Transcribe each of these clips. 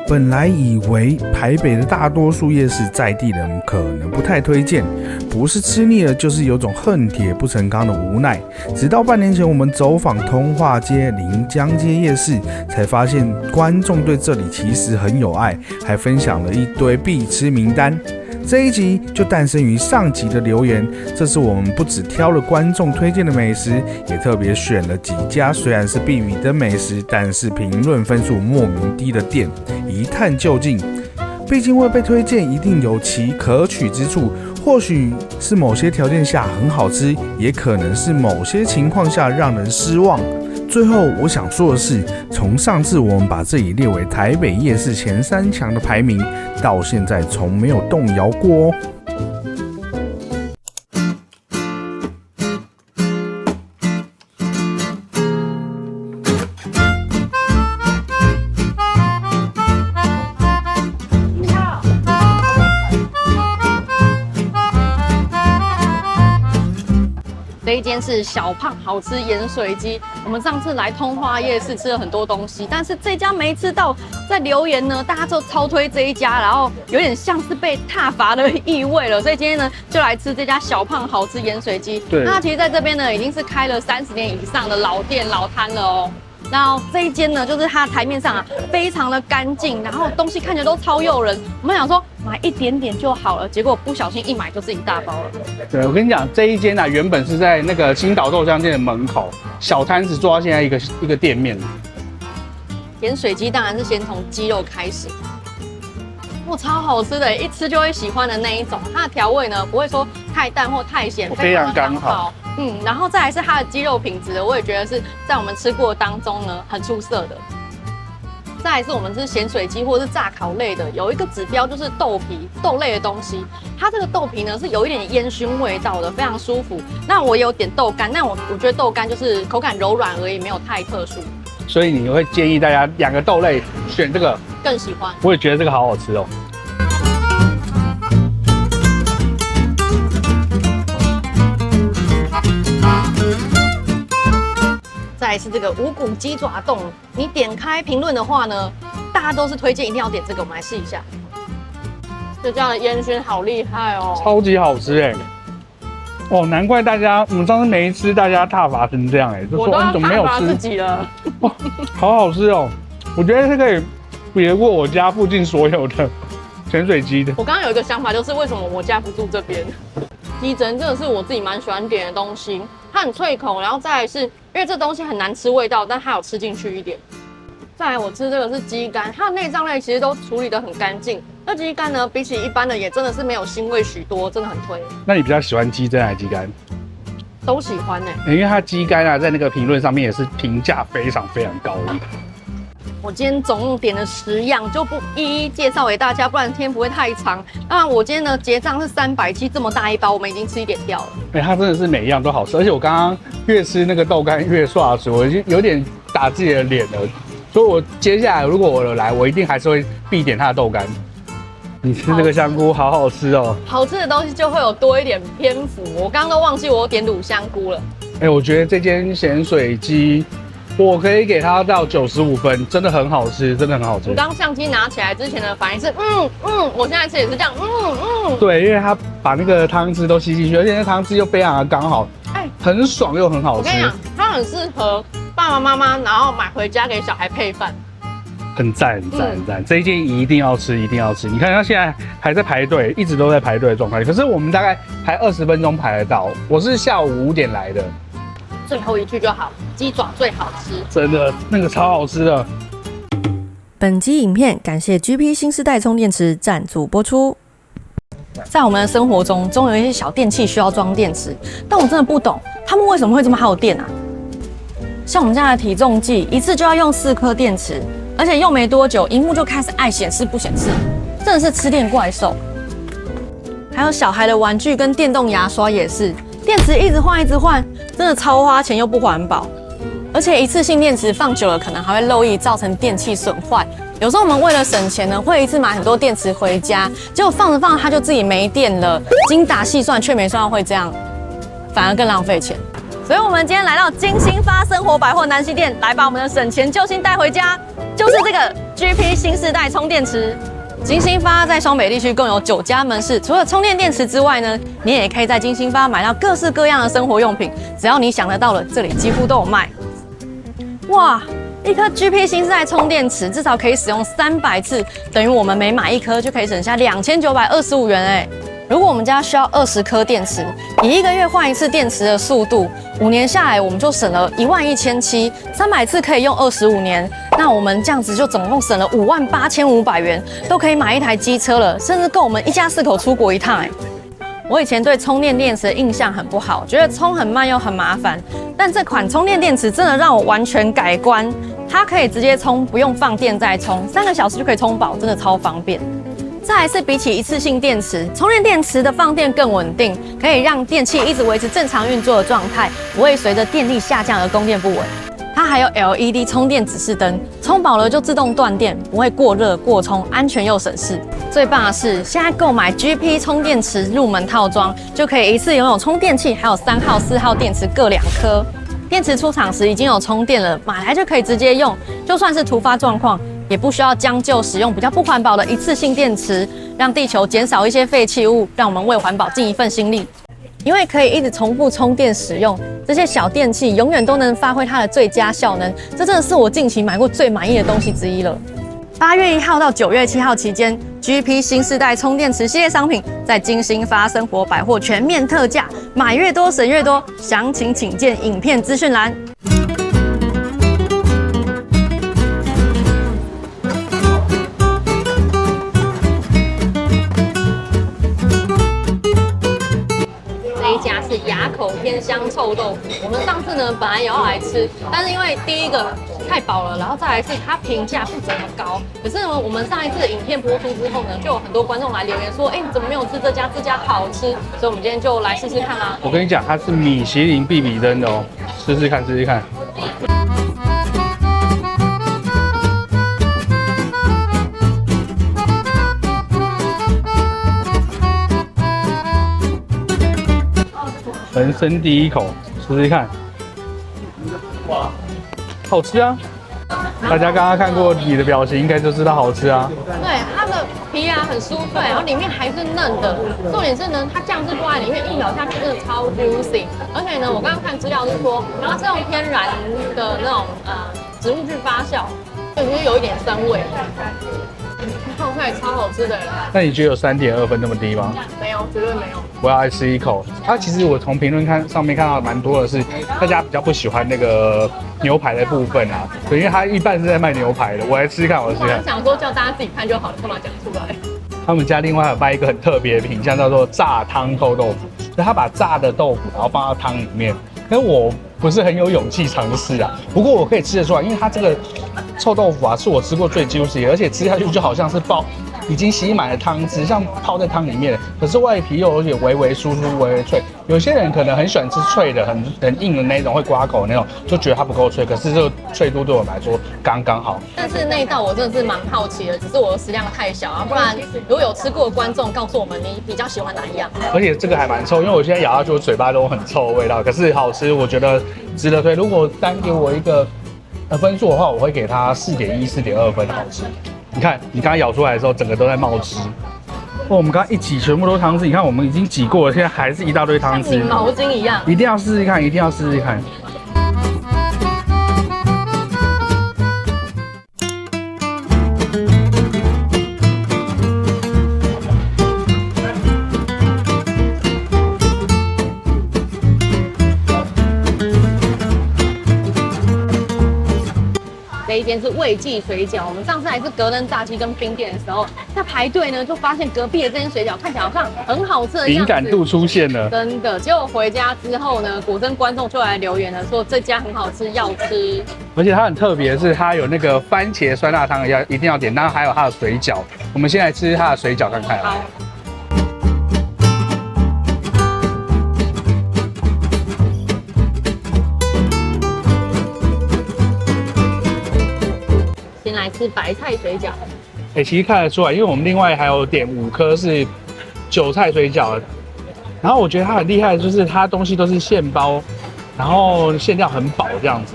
本来以为台北的大多数夜市在地人可能不太推荐，不是吃腻了，就是有种恨铁不成钢的无奈。直到半年前我们走访通化街、临江街夜市，才发现观众对这里其实很有爱，还分享了一堆必吃名单。这一集就诞生于上集的留言，这次我们不只挑了观众推荐的美食，也特别选了几家虽然是必比登美食，但是评论分数莫名低的店，一探究竟。毕竟会被推荐，一定有其可取之处，或许是某些条件下很好吃，也可能是某些情况下让人失望。最后我想说的是，从上次我们把这里列为台北夜市前3强的排名，到现在从没有动摇过哦。这一间是小胖好吃盐水鸡。我们上次来通化夜市吃了很多东西，但是这家没吃到，在留言呢，大家就超推这一家，然后有点像是被挞伐的意味了。所以今天呢，就来吃这家小胖好吃盐水鸡。对，那它其实在这边呢，已经是开了30年以上的老店老摊了哦。然后这一间呢，就是它台面上非常的干净，然后东西看起来都超诱人。我们想说买一点点就好了，结果不小心一买就是一大包了。对，我跟你讲，这一间原本是在那个青岛豆浆店的门口，小摊子做到现在一个店面。盐水鸡当然是先从鸡肉开始，哇，超好吃的，一吃就会喜欢的那一种。它的调味呢，不会说太淡或太咸，非常刚好。然后再来是它的鸡肉品质，我也觉得是在我们吃过当中呢很出色的。再来是我们吃咸水鸡或者是炸烤类的，有一个指标就是豆皮豆类的东西，它这个豆皮呢是有一点烟熏味道的，非常舒服。那我有点豆干，但我觉得豆干就是口感柔软而已，没有太特殊。所以你会建议大家2个豆类选这个？更喜欢。我也觉得这个好好吃哦。再来是这个五谷鸡爪冻，你点开评论的话呢，大家都是推荐一定要点这个，我们来试一下。这家的烟熏好厉害哦，超级好吃哎！哦，难怪我们上次没吃，大家挞伐成这样哎，就说你怎么没有吃？自己了，哇，好好吃哦！我觉得这可以比得过我家附近所有的咸水鸡的。我刚刚有一个想法，就是为什么我家不住这边？鸡胗真的是我自己蛮喜欢点的东西，它很脆口，然后再来是因为这东西很难吃味道，但它有吃进去一点。再来我吃这个是鸡肝，它的内脏类其实都处理得很干净。那鸡肝呢，比起一般的也真的是没有腥味许多，真的很推。那你比较喜欢鸡胗还是鸡肝？都喜欢欸。因为它鸡肝在那个评论上面也是评价非常非常高的。我今天总共点了10样，就不一一介绍给大家，不然天不会太长。当然，我今天呢结账是370，这么大一包，我们已经吃1点掉了。它真的是每一样都好吃，而且我刚刚越吃那个豆干越刷嘴，我已经有点打自己的脸了。所以我接下来如果我有来，我一定还是会必点它的豆干。你吃这个香菇好好吃哦，好吃的东西就会有多一点篇幅。我刚刚都忘记我点卤香菇了。我觉得这间咸水鸡，我可以给它到95分，真的很好吃，真的很好吃。我刚相机拿起来之前的反应是我现在吃也是这样对，因为它把那个汤汁都吸进去，而且那汤汁又非常的刚好，很爽又很好吃。我跟你讲，它很适合爸爸妈妈，然后买回家给小孩配饭。很赞很赞很赞，这一间一定要吃，一定要吃。你看它现在还在排队，一直都在排队的状态。可是我们大概排20分钟排得到。我是下午5点来的。最后一句就好，鸡爪最好吃，真的那个超好吃的。本集影片感谢 GP 新世代充电池赞助播出。在我们的生活中，总有一些小电器需要装电池，但我真的不懂他们为什么会这么耗电啊？像我们家的体重计，一次就要用4颗电池。而且用没多久，荧幕就开始爱显示不显示，真的是吃电怪兽。还有小孩的玩具跟电动牙刷也是，电池一直换，真的超花钱又不环保。而且一次性电池放久了，可能还会漏液，造成电器损坏。有时候我们为了省钱呢，会一次买很多电池回家，结果放着它就自己没电了，精打细算却没算到会这样，反而更浪费钱。所以我们今天来到金星发生活百货南西店，来把我们的省钱救星带回家。就是这个 GP 新世代充电池。金星发在双北地区共有9家门市，除了充电电池之外呢，你也可以在金星发买到各式各样的生活用品，只要你想得到的，这里几乎都有卖。哇，一颗 GP 新世代充电池至少可以使用300次，等于我们每买一颗就可以省下2925元哎。如果我们家需要20颗电池，以1个月换一次电池的速度，5年下来我们就省了11700，300次可以用25年，那我们这样子就总共省了58500元，都可以买一台机车了，甚至够我们一家4口出国一趟哎。我以前对充电电池的印象很不好，觉得充很慢又很麻烦，但这款充电电池真的让我完全改观，它可以直接充，不用放电再充，3个小时就可以充饱，真的超方便。再来是比起一次性电池，充电电池的放电更稳定，可以让电器一直维持正常运作的状态，不会随着电力下降而供电不稳。它还有 LED 充电指示灯，充饱了就自动断电，不会过热过充，安全又省事。最棒的是，现在购买 GP 充电池入门套装，就可以一次拥有充电器，还有3号、4号电池各2颗。电池出厂时已经有充电了，买来就可以直接用，就算是突发状况，也不需要将就使用比较不环保的一次性电池，让地球减少一些废弃物，让我们为环保尽一份心力。因为可以一直重复充电使用，这些小电器永远都能发挥它的最佳效能，这真的是我近期买过最满意的东西之一了。8月1号到9月7号期间 ，GP 新世代充电池系列商品在金星发生活百货全面特价，买越多省越多，详情请见影片资讯栏。是雅口天香臭豆腐，我们上次呢本来也要来吃，但是因为第一个太饱了，然后再来是它评价不怎么高。可是呢，我们上一次的影片播出之后呢，就有很多观众来留言说，你怎么没有吃这家？这家好吃，所以我们今天就来试试看啦。我跟你讲，它是米其林必比登的哦，试试看，试试看。人生第一口，试试看。哇，好吃啊！大家刚刚看过你的表情，应该就知道好吃啊。对，它的皮啊很酥脆，然后里面还是嫩的。重点是呢，它酱汁放在里面一咬下去，真的超 juicy。而且呢，我刚刚看资料是说，它是用天然的那种植物去发酵，所以其实有一点酸味。泡菜超好吃的。那你觉得有3.2分那么低吗？没有，绝对没有。我要来吃一口。其实我从评论上面看到蛮多的是，大家比较不喜欢那个牛排的部分啊，对，因为它一半是在卖牛排的。我来吃看，我来吃看。我想说叫大家自己看就好了，干嘛讲出来？他们家另外还有卖一个很特别的品项，叫做炸汤臭豆腐，就他把炸的豆腐然后放到汤里面。但我不是很有勇气尝试啊，不过我可以吃得出来，因为它这个臭豆腐啊是我吃过最 juicy 的，而且吃下去就好像是已经吸满了汤汁，像泡在汤里面，可是外皮又有点微微酥酥、微微脆。有些人可能很喜欢吃脆的、很硬的那种，会刮口的那种，就觉得它不够脆。可是这个脆度对我来说刚刚好。但是那一道我真的是蛮好奇的，只是我的食量太小啊，不然如果有吃过的观众告诉我们你比较喜欢哪一样。而且这个还蛮臭，因为我现在咬下去，我嘴巴都很臭的味道，可是好吃，我觉得值得推。如果单给我一个分数的话，我会给它4.1、4.2分，好吃。你看，你刚刚咬出来的时候，整个都在冒汁。我们刚刚一挤，全部都是汤汁。你看，我们已经挤过了，现在还是一大堆汤汁，像拧毛巾一样。一定要试试看，一定要试试看。这一间是味记水饺，我们上次还是格登炸鸡跟冰店的时候，在排队呢，就发现隔壁的这间水饺看起来好像很好吃的样子，敏感度出现了，真的。结果回家之后呢，果真观众就来留言了，说这家很好吃，要吃。而且它很特别的是，它有那个番茄酸辣汤一定要点，当然还有它的水饺。我们先来吃它的水饺看看。好。先来吃白菜水饺，其实看得出来，因为我们另外还有点5颗是韭菜水饺，然后我觉得它很厉害的就是它东西都是现包，然后馅料很饱这样子。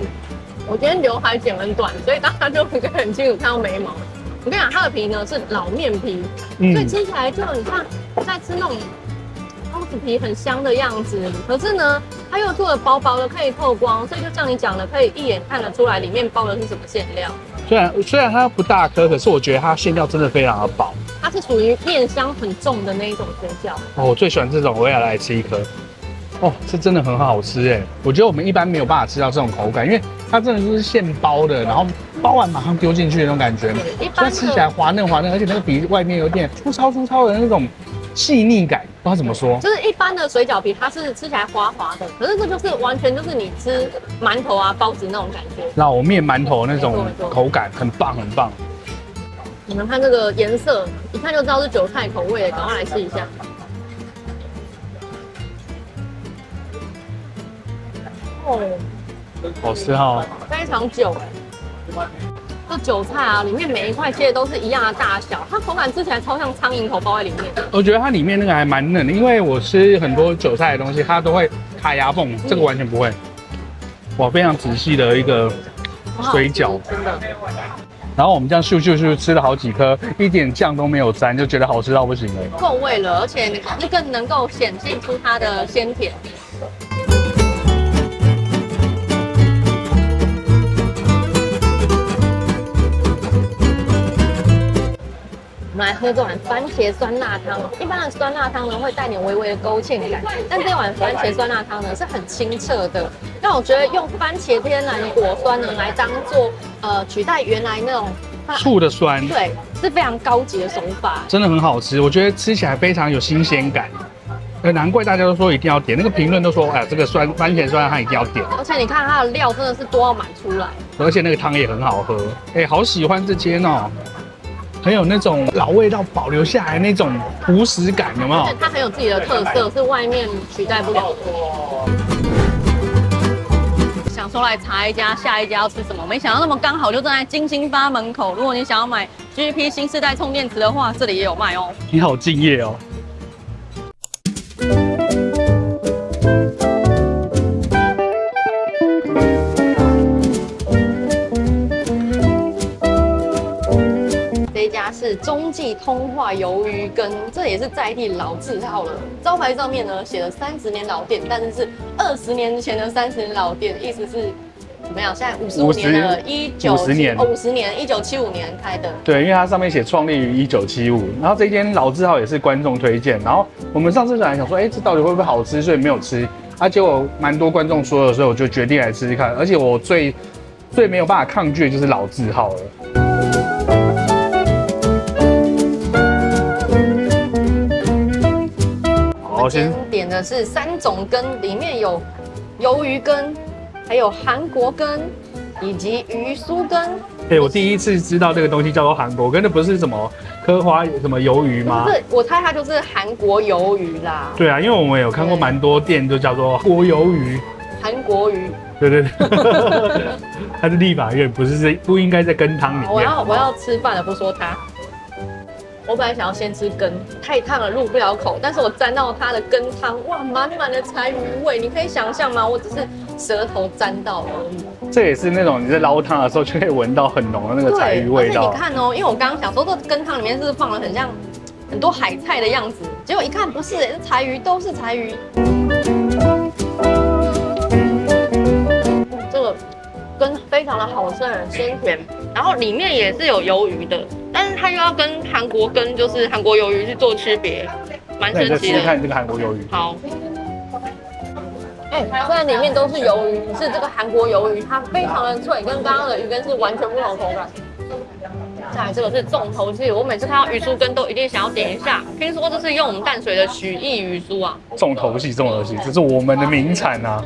我今天刘海剪很短，所以大家就可以很清楚看到眉毛。我跟你讲，它的皮呢是老面皮，所以吃起来就很像在吃那种包子皮很香的样子。可是呢，它又做的薄薄的，可以透光，所以就像你讲的，可以一眼看得出来里面包的是什么馅料。虽然它不大颗，可是我觉得它馅料真的非常的薄。它是属于面香很重的那一种馅料。哦，我最喜欢这种，我也来吃一颗。哦，这真的很好吃哎！我觉得我们一般没有办法吃到这种口感，因为它真的就是现包的，然后包完马上丢进去的那种感觉，所以吃起来滑嫩滑嫩，而且那个皮外面有点粗糙的那种细腻感，不知道怎么说。就是一般的水饺皮，它是吃起来滑滑的，可是这就是完全就是你吃馒头啊、包子那种感觉。老面馒头那种口感很棒很棒。你们看这个颜色，一看就知道是韭菜口味的，赶快来试一下。哦，好吃哈，非常久哎。这韭菜啊，里面每一块切的都是一样的大小，它口感吃起来超像苍蝇头包在里面。我觉得它里面那个还蛮嫩的，因为我吃很多韭菜的东西，它都会卡牙缝，这个完全不会。哇，非常仔细的一个水饺，真的。然后我们这样咻咻咻吃了好几颗，一点酱都没有沾，就觉得好吃到不行了。够味了，而且更能够显现出它的鲜甜。我们来喝这碗番茄酸辣汤。一般的酸辣汤呢会带点微微的勾芡感，但这碗番茄酸辣汤呢是很清澈的。让我觉得用番茄天然的果酸呢来当做取代原来那种醋的酸，对，是非常高级的手法，真的很好吃。我觉得吃起来非常有新鲜感。难怪大家都说一定要点，那个评论都说，哎呀，这个番茄酸辣汤一定要点。而且你看它的料真的是多到满出来，而且那个汤也很好喝。哎，好喜欢这间哦。很有那种老味道保留下来那种朴实感，有没有？它很有自己的特色，是外面取代不了的。想说来查一家，下一家要吃什么，没想到那么刚好就站在金星发门口。如果你想要买 GP 新世代充电池的话，这里也有卖哦。你好敬业哦。是中记通化鱿鱼羹，这也是在地老字号了。招牌上面呢写了30年老店，但是20年前的30年老店，意思是怎么样？现在55年了，50年，1975年开的。对，因为它上面写创立于1975，然后这间老字号也是观众推荐。然后我们上次本来想说，哎，这到底会不会好吃，所以没有吃。结果蛮多观众说的，所以我就决定来吃吃看。而且我最没有办法抗拒的就是老字号了。我先点的是3种羹，里面有鱿鱼羹，还有韩国羹，以及鱼酥羹。对，我第一次知道这个东西叫做韩国羹，那不是什么刻花什么鱿鱼吗？不是，我猜它就是韩国鱿鱼啦。对啊，因为我们有看过蛮多店就叫做国鱿鱼、韩国鱼。对对对，它是立法院，不应该在羹汤里面。我要吃饭了，不说它。我本来想要先吃羹，太烫了入不了口，但是我沾到它的羹汤，哇，满满的柴鱼味，你可以想象吗？我只是舌头沾到而已。这也是那种你在捞汤的时候就可以闻到很浓的那个柴鱼味道。而且你看哦，因为我刚刚想说这羹汤里面是放了很像很多海菜的样子，结果一看不是，是柴鱼，都是柴鱼。这个羹非常的好吃，很鲜甜，然后里面也是有鱿鱼的。但是它又要跟韩国羹，就是韩国鱿鱼去做区别，蛮神奇的。那你再试试看这个韩国鱿鱼。好。虽然里面都是鱿鱼，是这个韩国鱿鱼，它非常的脆，跟刚刚的鱼羹是完全不同的口感。再来这个是重头戏，我每次看到鱼酥羹都一定想要点一下。听说这是用我们淡水的许义鱼酥啊。重头戏，这是我们的名产啊。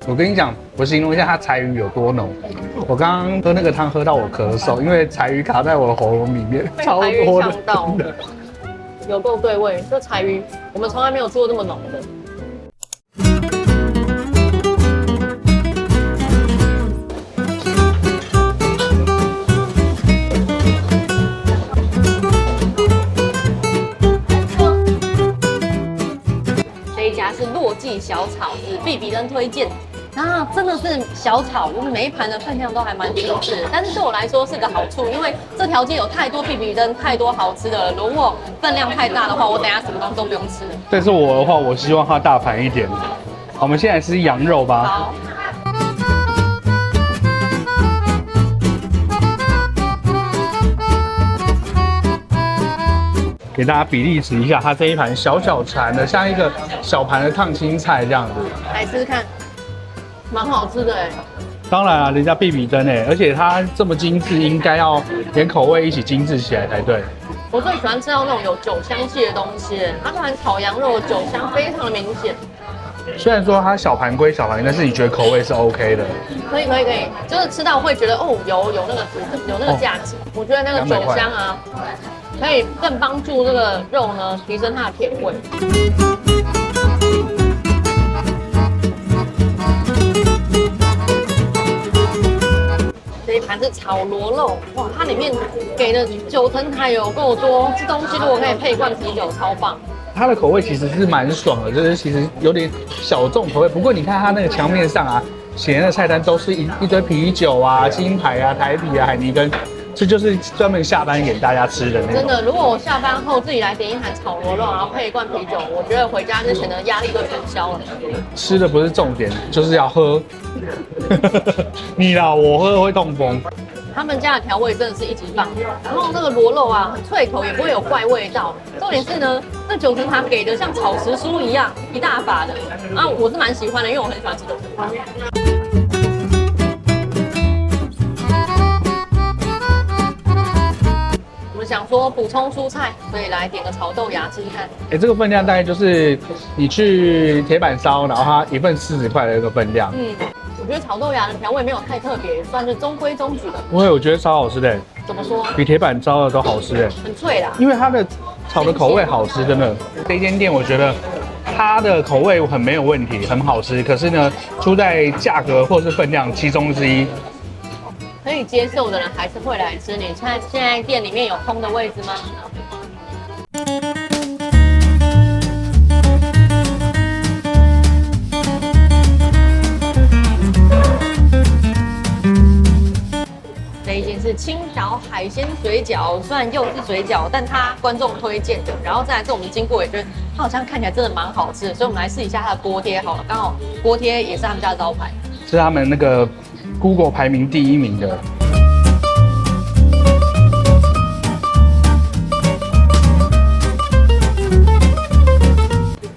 我跟你讲，我形容一下它柴鱼有多浓。我刚刚喝那个汤喝到我咳嗽，因为柴鱼卡在我的喉咙里面，超多的，真的有够对味。这柴鱼我们从来没有吃过这么浓的。这一家是洛记小炒，是必比登推荐。然后真的是小炒，就是每一盘的分量都还蛮精致，但是对我来说是个好处，因为这条街有太多必比登，太多好吃的了。如果分量太大的话，我等一下什么东西都不用吃了。但是我的话，我希望它大盘一点。好，我们现在吃羊肉吧。好。给大家比例尺一下，它这一盘小小盘的，像一个小盘的烫青菜这样子。来试试看，蛮好吃的哎。当然啊，人家必比登哎，而且它这么精致，应该要连口味一起精致起来才对。我最喜欢吃到那种有酒香气的东西，它这盘烤羊肉的酒香非常的明显。虽然说它小盘归小盘，但是你觉得口味是 OK 的？可以，就是吃到会觉得哦，有那个价值。我觉得那个酒香啊，可以更帮助这个肉呢提升它的甜味。这一盘是炒螺肉，哇，它里面给的9层塔有够多，这东西如果可以配一罐啤酒，超棒。它的口味其实是蛮爽的，就是其实有点小众口味。不过你看它那个墙面上啊，写的菜单都是一堆啤酒啊、金牌啊、台啤啊、海尼根，这就是专门下班给大家吃的那种。真的，如果我下班后自己来点一盘炒螺肉，然后配一罐啤酒，我觉得回家之前的压力就全消了。吃的不是重点，就是要喝。你啦，我喝会痛风。他们家的调味真的是一级棒，然后那个螺肉啊很脆口，也不会有怪味道。重点是呢，那9层塔给的像炒时蔬一样一大把的，啊，我是蛮喜欢的，因为我很喜欢吃9层塔。我们想说补充蔬菜，所以来点个炒豆芽试试看。这个分量大概就是你去铁板烧，然后它一份40块的一个分量。我觉得炒豆芽的调味没有太特别，算是中规中矩的。不会，我觉得超好吃的。怎么说？比铁板烧的都好吃哎。很脆啦。因为它的炒的口味好吃，真的。这间店我觉得它的口味很没有问题，很好吃。可是呢，出在价格或是分量其中之一。可以接受的人还是会来吃。你看现在店里面有空的位置吗？这一间是青岛海鲜水饺，虽然又是水饺，但它观众推荐的。然后再来是我们经过也觉得它好像看起来真的蛮好吃的，所以我们来试一下它的锅贴好了。刚好锅贴也是他们家的招牌，是他们那个 Google 排名第1名的。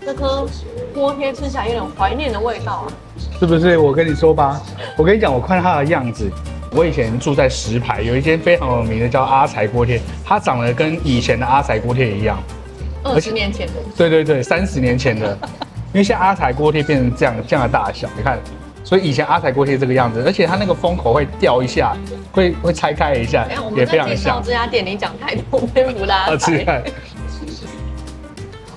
这颗锅贴吃起来有点怀念的味道啊，是不是？我跟你说吧，我跟你讲，我看它的样子。我以前住在石牌，有一间非常有名的叫阿财锅贴，它长得跟以前的阿财锅贴一样，20年前的。对，30年前的，因为现在阿财锅贴变成这样的大小，你看，所以以前阿财锅贴这个样子，而且它那个封口会掉一下，会拆开一下，也非常像。这家店你讲太多篇幅啦。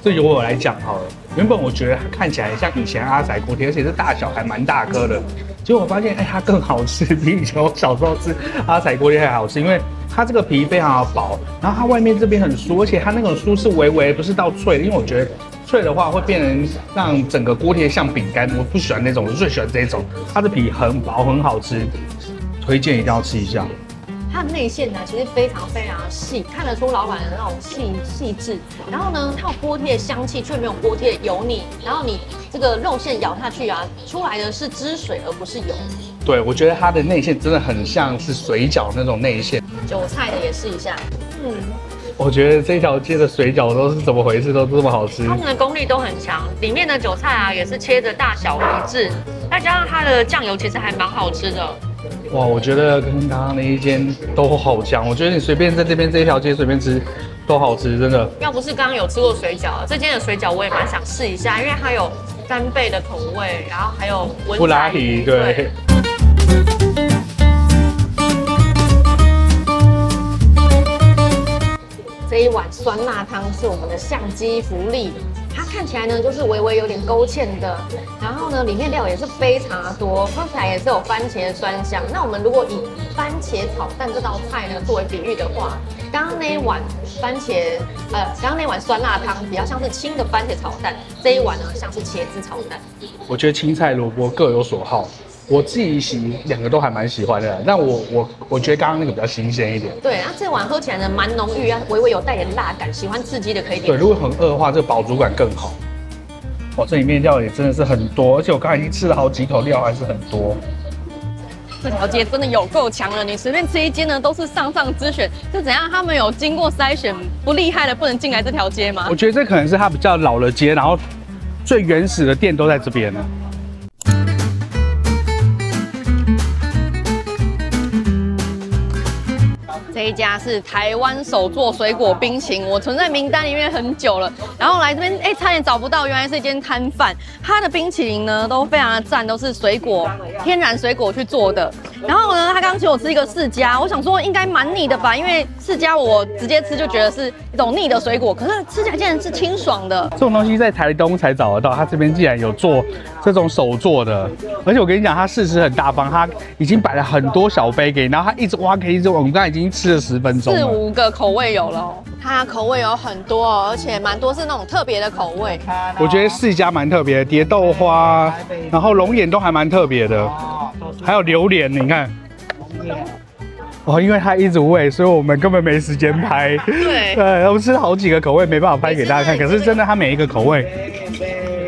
这由我来讲好了，原本我觉得它看起来像以前阿财锅贴，而且这大小还蛮大颗的。结果我发现，它更好吃，比以前我小时候吃阿财锅贴还好吃，因为它这个皮非常的薄，然后它外面这边很酥，而且它那种酥是微微，不是到脆的，因为我觉得脆的话会变成让整个锅贴像饼干，我不喜欢那种，我最喜欢这种，它的皮很薄，很好吃，推荐一定要吃一下。它的内馅呢，其实非常细，看得出老板的那种细致。然后呢，它有锅贴的香气，却没有锅贴油腻。然后你这个肉馅咬下去啊，出来的是汁水，而不是油。对，我觉得它的内馅真的很像是水饺那种内馅。韭菜的也试一下。我觉得这条街的水饺都是怎么回事，都这么好吃。他们的功力都很强，里面的韭菜啊也是切的大小一致，再加上它的酱油其实还蛮好吃的。哇，我觉得跟刚刚那一间都好香。我觉得你随便在这边这一条街随便吃都好吃，真的。要不是刚刚有吃过水饺，这间的水饺我也蛮想试一下，因为它有干贝的口味，然后还有文仔鱼。对。这一碗酸辣汤是我们的相机福利，它看起来呢就是微微有点勾芡的，然后呢里面料也是非常的多，喝起来也是有番茄酸香。那我们如果以番茄炒蛋这道菜呢作为比喻的话，刚刚那一碗刚刚那碗酸辣汤比较像是清的番茄炒蛋，这一碗呢像是茄子炒蛋。我觉得青菜萝卜各有所好。我自己两个都还蛮喜欢的，但我觉得刚刚那个比较新鲜一点。对，那这碗喝起来呢蛮浓郁啊，微微有带点辣感，喜欢刺激的可以点。对，如果很饿的话，这个饱足感更好。哇，这里面料也真的是很多，而且我刚才已经吃了好几口，料还是很多。这条街真的有够强了，你随便吃一间呢都是上之选。是怎样？他们有经过筛选，不厉害的不能进来这条街吗？我觉得这可能是它比较老的街，然后最原始的店都在这边呢。这一家是台湾手作水果冰淇淋，我存在名单里面很久了，然后来这边差点找不到，原来是一间摊贩。它的冰淇淋呢都非常的赞，都是水果天然水果去做的。然后呢，他刚刚请我吃一个释迦，我想说应该蛮腻的吧，因为释迦我直接吃就觉得是一种腻的水果，可是吃起来竟然是清爽的。这种东西在台东才找得到，他这边竟然有做这种手做的，而且我跟你讲，他试吃很大方，他已经摆了很多小杯给你，然后他一直挖可以一直挖，我们刚才已经吃了10分钟了， 4、5个口味有了，它口味有很多哦，而且蛮多是那种特别的口味。我觉得释迦蛮特别的，蝶豆花，然后龙眼都还蛮特别的，还有榴莲，你看。哦，因为它一直喂，所以我们根本没时间拍。对，我们吃了好几个口味，没办法拍给大家看。可是真的，它每一个口味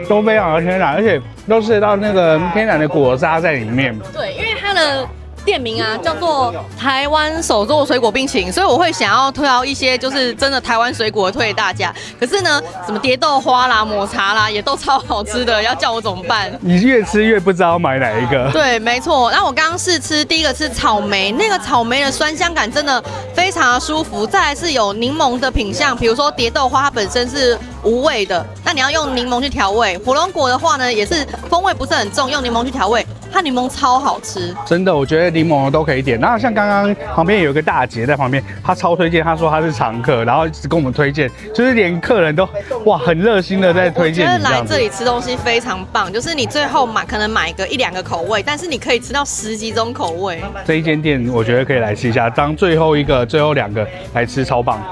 都非常的天然，而且都吃得到那个天然的果渣在里面。对，因为它的店名啊叫做台湾手作水果冰淇淋，所以我会想要推销一些就是真的台湾水果推给大家。可是呢，什么蝶豆花啦、抹茶啦，也都超好吃的，要叫我怎么办？你越吃越不知道买哪一个。对，没错。那我刚刚试吃第一个是草莓，那个草莓的酸香感真的非常的舒服。再来是有柠檬的品相，比如说蝶豆花它本身是无味的，那你要用柠檬去调味。火龙果的话呢，也是风味不是很重，用柠檬去调味。它柠檬超好吃，真的，我觉得柠檬都可以点。那像刚刚旁边有一个大姐在旁边，她超推荐，她说她是常客，然后一直跟我们推荐，就是连客人都哇很热心的在推荐。我觉得来这里吃东西非常棒，就是你最后可能买个1、2个口味，但是你可以吃到10几种口味。这一间店我觉得可以来吃一下，当最后2个来吃，超棒。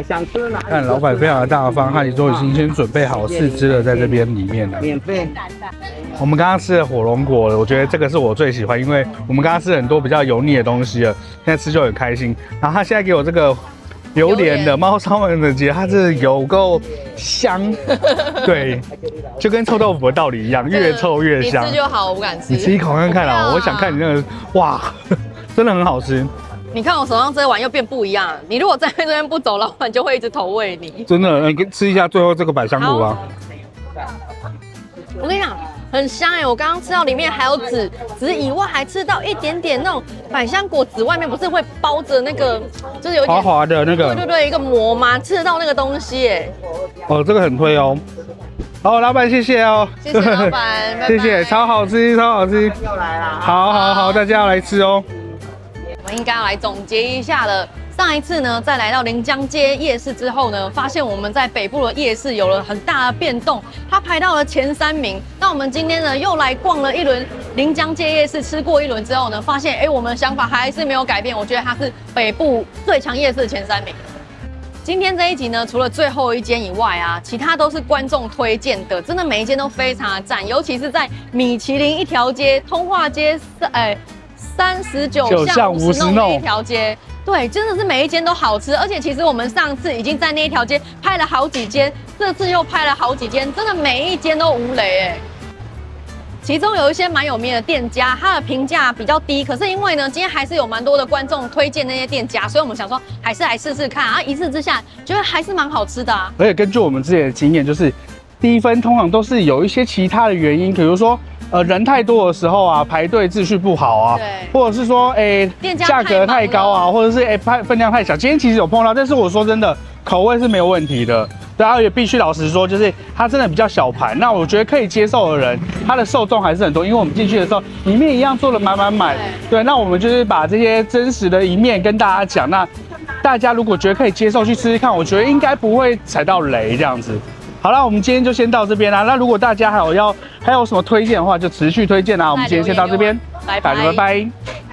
想吃哪？看老板非常的大方，他也都已经先准备好4只了，在这边里面了。免费。我们刚刚吃了火龙果了，我觉得这个是我最喜欢，因为我们刚刚吃很多比较油腻的东西了，现在吃就很开心。然后他现在给我这个榴莲的猫烧门的节，它是有够香，对，就跟臭豆腐的道理一样，越臭越香。你吃就好，我不敢吃。你吃一口看看啊，我想看你那个，哇，真的很好吃。你看我手上这碗又变不一样，你如果站在这边不走，老板就会一直投喂你。真的，你吃一下最后这个百香果啊。我跟你讲，很香我刚刚吃到里面还有籽以外，还吃到一点点那种百香果籽外面不是会包着那个，就是有点滑滑的那个。对，一个膜吗？吃得到那个东西哦，这个很推哦。好，老板谢谢哦。谢谢老板，拜拜谢谢，超好吃，超好吃。又来了。好，大家要来吃哦。我们应该要来总结一下了。上一次呢，在来到临江街夜市之后呢，发现我们在北部的夜市有了很大的变动，它排到了前3名。那我们今天呢，又来逛了一轮临江街夜市，吃过一轮之后呢，发现我们的想法还是没有改变。我觉得它是北部最强夜市的前3名。今天这一集呢，除了最后一间以外啊，其他都是观众推荐的，真的每一间都非常的赞，尤其是在米其林一条街、通化街39巷50弄那一条街，对，真的是每一间都好吃。而且其实我们上次已经在那一条街拍了好几间，这次又拍了好几间，真的每一间都无雷其中有一些蛮有名的店家，它的评价比较低，可是因为呢，今天还是有蛮多的观众推荐那些店家，所以我们想说还是来试试看啊。一试之下，觉得还是蛮好吃的啊。而且根据我们之前的经验，就是低分通常都是有一些其他的原因，比如说人太多的时候啊，排队秩序不好啊，或者是说店家价格太高啊，或者是分量太小。今天其实有碰到，但是我说真的，口味是没有问题的。对啊，也必须老实说，就是它真的比较小盘，那我觉得可以接受的人，它的受众还是很多。因为我们进去的时候，里面一样做的满，对，那我们就是把这些真实的一面跟大家讲。那大家如果觉得可以接受，去吃吃看，我觉得应该不会踩到雷这样子。好了，我们今天就先到这边啦。那如果大家还有什么推荐的话，就持续推荐啦。我们今天先到这边，拜大家拜拜。